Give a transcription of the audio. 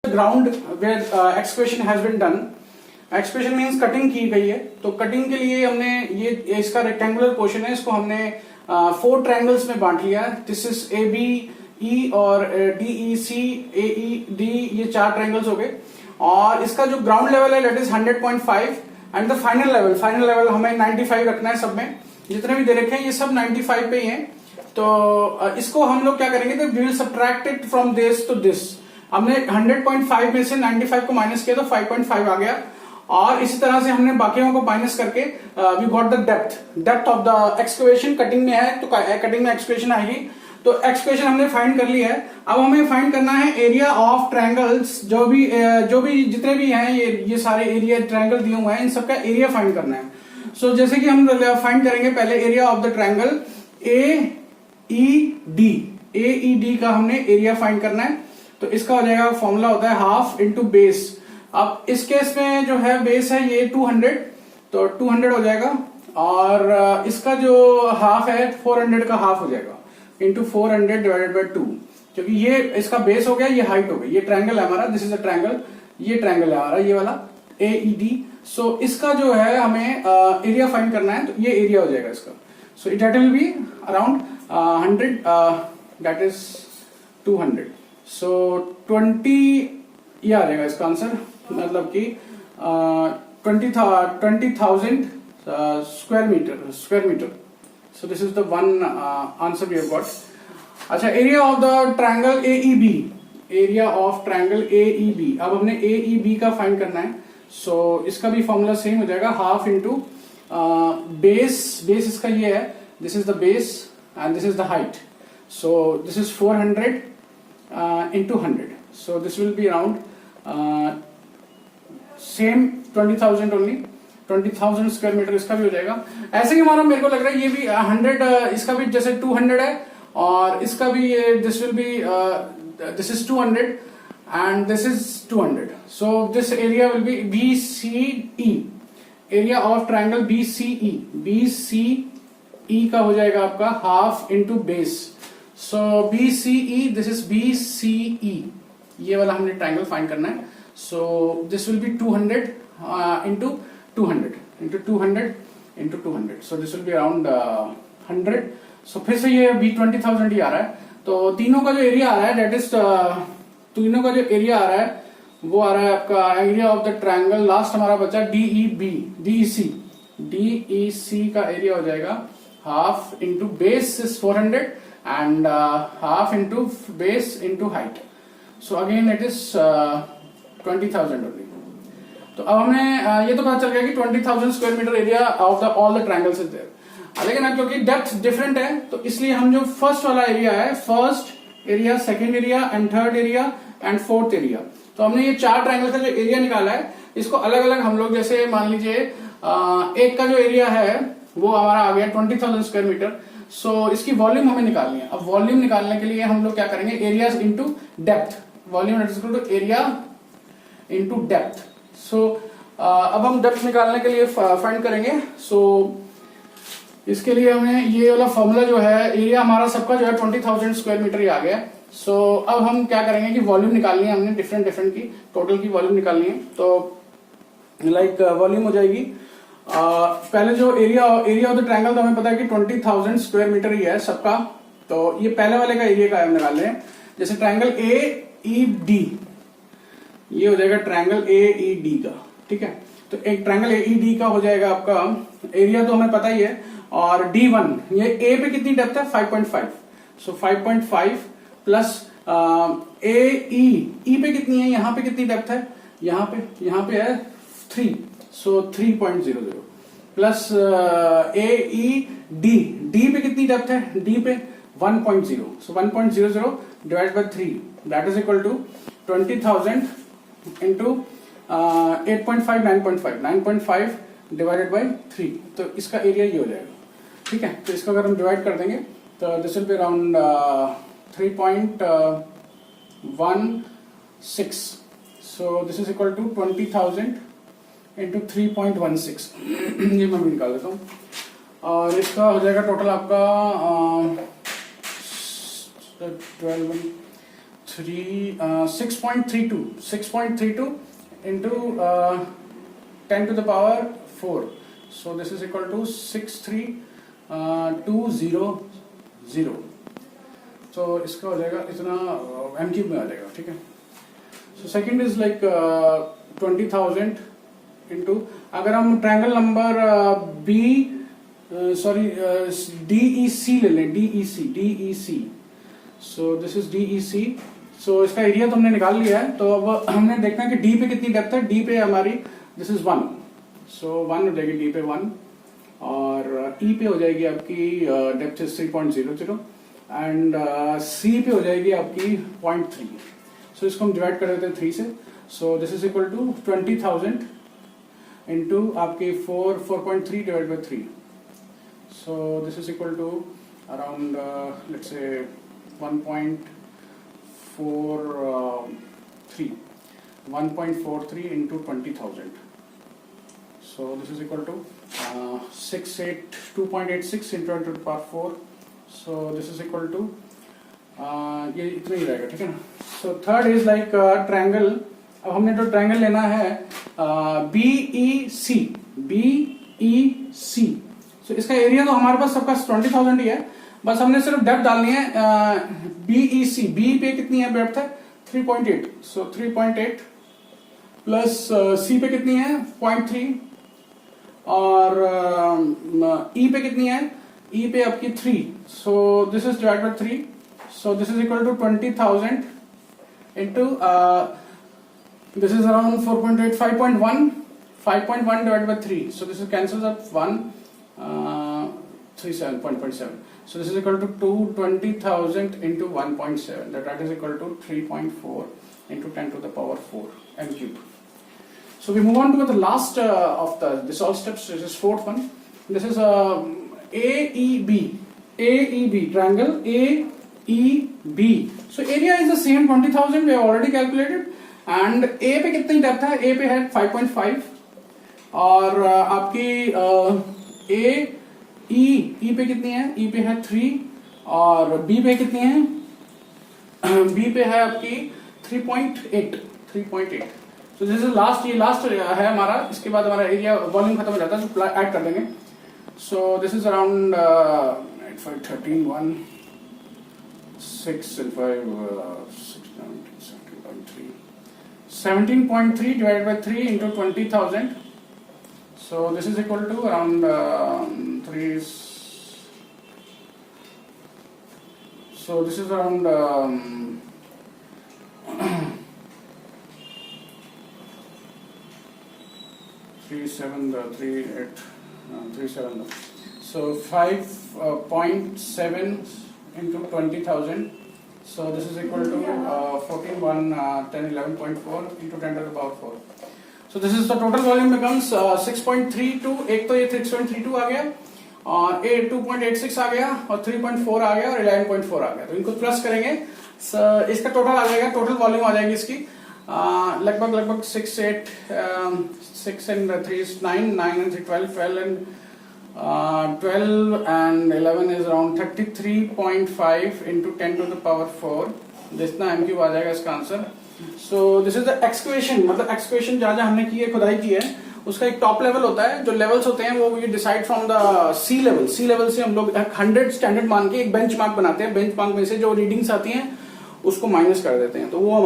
Ground where excavation has been done. Excavation means cutting की गई है, तो कटिंग के लिए हमने ये इसका रेक्टेंगुलर पोर्शन है, इसको हमने 4 ट्रायंगल्स में बांट लिया। This is A B E और डी ई सी ए ई डी, ये 4 ट्रायंगल्स हो गए। और इसका जो ग्राउंड लेवल है that is 100.5 and the final level हमें 95 रखना है। सब में जितने भी दे रखे हैं ये सब 95 पे ही हैं। तो इसको हम लोग क्या करेंगे, we will subtract it from this to this. हमने 100.5 में से 95 को माइनस किया तो 5.5 आ गया, और इसी तरह से हमने बाकियों को माइनस करके we got the depth of the excavation. Cutting में है तो कटिंग में एक्सकवेशन आएगी, तो एक्सकवेशन हमने फाइंड कर ली है। अब हमें फाइंड करना है एरिया ऑफ ट्रायंगल्स, जो भी जितने भी हैं ये सारे एरिया ट्रायंगल दिए हुए हैं, इन सबका एरिया फाइंड करना है। सो जैसे कि हम फाइंड करेंगे पहले area of the triangle A E D का हमने एरिया फाइंड करना है। तो इसका हो जाएगा, फॉर्मूला होता है हाफ इंटू बेस। अब इस केस में जो है बेस है ये 200, तो 200 हो जाएगा, और इसका जो हाफ है 400 का हाफ हो जाएगा इंटू 400 डिवाइडेड बाई 2, क्योंकि ये इसका बेस हो गया, ये हाइट हो गई। ये ट्रायंगल है हमारा, दिस इज अ ट्रायंगल, ये ट्रायंगल है हमारा, ये वाला ए ई डी। सो इसका जो है हमें एरिया फाइंड करना है, तो ये एरिया हो जाएगा इसका। So it will be around 100, that is 200। So 20 ये आ जाएगा इसका आंसर, मतलब कि 20,000 square metre. So this is the one answer we have got. अच्छा, area of the triangle A E B, area of triangle A E B. अब हमने ए E B का फाइंड करना है। सो इसका भी फॉर्मूला सेम हो जाएगा, हाफ इंटू बेस इसका ये है, this is the base and this is the height. So this is 400 into 100, so this will be around same 20,000 only, 20,000 square metre इसका भी हो जाएगा। ऐसे ही हमारा मेरे को लग रहा है ये भी 100, इसका भी जैसे 200 है, और इसका भी ये this will B this is 200 and this is 200। So this area will be BCE, area of triangle BCE का हो जाएगा आपका half into base. So BCE, this is BCE, ये वाला हमने ट्रायंगल फाइंड करना है। So this will B 200 into 200 into 200 into 200, so this will be around 100। सो फिर से ये भी 20,000 ही आ रहा है। तो तीनों का जो एरिया आ रहा है दैट इज, तीनों का जो एरिया आ रहा है वो आ रहा है आपका area of the triangle. Last हमारा बचा DEC का एरिया हो जाएगा half into base is 400 and half into base into height. So again it is 20,000 only. तो अब हमें ये तो पता चल गया कि 20,000 square metre area of the all the triangles is there. लेकिन अब क्योंकि डेप्थ डिफरेंट है, तो इसलिए हम जो फर्स्ट वाला एरिया है, first area, second area and third area and fourth area, तो हमने ये 4 ट्रायंगल का जो एरिया निकाला है, इसको अलग अलग हम लोग, जैसे मान लीजिए एक का जो एरिया है वो हमारा आ गया 20,000 स्क्वायर मीटर। सो इसकी वॉल्यूम हमें निकालनी है। अब वॉल्यूम निकालने के लिए हम लोग क्या करेंगे, area into depth, volume is equal to area into depth. So अब हम डेप्थ निकालने के लिए फाइंड करेंगे। सो इसके लिए हमें ये वाला फॉर्मूला जो है, एरिया हमारा सबका जो है 20,000 स्क्वायर मीटर ही आ गया। सो अब हम क्या करेंगे कि वॉल्यूम निकालनी है हमने, डिफरेंट की टोटल की वॉल्यूम निकालनी है। तो लाइक वॉल्यूम हो जाएगी, पहले जो एरिया ऑफ द ट्रायंगल, तो हमें पता है कि 20,000 स्क्वायर मीटर ही है सबका। तो ये पहले वाले का एरिया का हम निकाल रहे हैं। जैसे ट्रायंगल AED, ये हो जाएगा ट्रायंगल AED का, ठीक है। तो एक ट्रायंगल AED का हो जाएगा आपका एरिया, तो हमें पता ही है। और D1, ये A पे कितनी डेप्थ है 5.5, सो 5.5 प्लस E पे कितनी है, यहाँ पे कितनी डेप्थ है, यहाँ पे है 3, सो 3.00 प्लस D पे कितनी डेप्थ है, D पे 1.0, so 1.00 divide by 3, that is equal to 20,000 into 8.5, 9.5 divided by 3। तो इसका एरिया ये हो जाएगा, ठीक है। तो इसको अगर हम डिवाइड कर देंगे तो this will be around 3.16, so this is equal to 20,000 into 3.16 ये मैं भी निकाल देता हूँ। और इसका हो जाएगा टोटल आपका 12, 6.32 into 10 to the power 4. So this is equal to 63200. तो इसका हो जाएगा इतना एम क्यूब में आ जाएगा, ठीक है। So second is like 20,000 into, अगर हम ट्रायंगल नंबर DEC ले लें, DEC, so this is DEC। सो इसका एरिया तो हमने निकाल लिया है, तो अब हमने देखना है कि डी पे कितनी डेप्थ है। डी पे हमारी दिस इज 1, सो 1 हो जाएगी डी पे 1, और ई पे हो जाएगी आपकी डेप्थ इज 3.00 एंड सी पे हो जाएगी आपकी 0.3। सो इसको हम डिवाइड कर देते हैं 3 से। So this is equal to 20,000 into आपकी 4.3 divide by 3। So this is equal to around let's say 1.43 into 20,000. So this is equal to 2.86 into 10 to the power 4. So this is equal to ये इतना ही रहेगा, ठीक है ना। So third is like triangle। अब हमने तो ट्रायंगल लेना है BEC। So इसका एरिया तो हमारे पास सबका 20,000 ही है, बस हमने सिर्फ डेप्थ डालनी है। BEC, बी पे कितनी है डेप्थ है 3.8, सो 3.8 प्लस सी पे कितनी है 0.3, और ई पे कितनी है, ई पे आपकी 3, so this is divide by 3, so this is equal to 20,000 into this is around 4.8, 5.1 divide by 3, so this is cancels up 37.7. So this is equal to 20,000 into 1.7. That is equal to 3.4 into 10 to the power 4 m cube. So we move on to the last of this all steps. This is fourth one. This is AEB triangle AEB. So area is the same 20,000 we have already calculated, and A पे कितनी depth है, A पे है 5.5, और आपकी E पे कितनी है, E पे है 3, और B पे कितनी है, B पे है आपकी 3.8। तो दिस इज लास्ट, ये लास्ट है हमारा। इसके बाद हमारा एरिया वॉल्यूम खत्म हो जाता है, तो ऐड कर देंगे। सो this is around 13 1 6 5 17.3 divided by 3 into 20,000. So this is equal to around 3. So this is around 37. So 5.7 into 20,000. So this is equal to 14 1 10 11.4 into 10 to the power 4. So this is the total volume becomes 6.32। एक तो ये 6.32 आ गया, और 2.86 आ गया, और 3.4 आ गया, और 11.4 आ गया। तो इनको प्लस करेंगे, इसका टोटल आ जाएगा, टोटल वॉल्यूम आ जाएगी इसकी लगभग 6 and 3 is 9 and 3 12 and 11 is around 33.5 into 10 to the power 4। जितना एम क्यूब आ जाएगा इसका answer. So this is the excavation, मतलब एक्सक्वेशन जहाँ हमने की है, खुदाई की है, उसका एक टॉप लेवल होता है। जो लेवल्स होते हैं वो decide from the sea level से हम लोग 100 स्टैंडर्ड मान के एक बेंच मार्क बनाते हैं। बेंच मार्क में से जो रीडिंग्स आती हैं उसको माइनस कर देते हैं, तो वो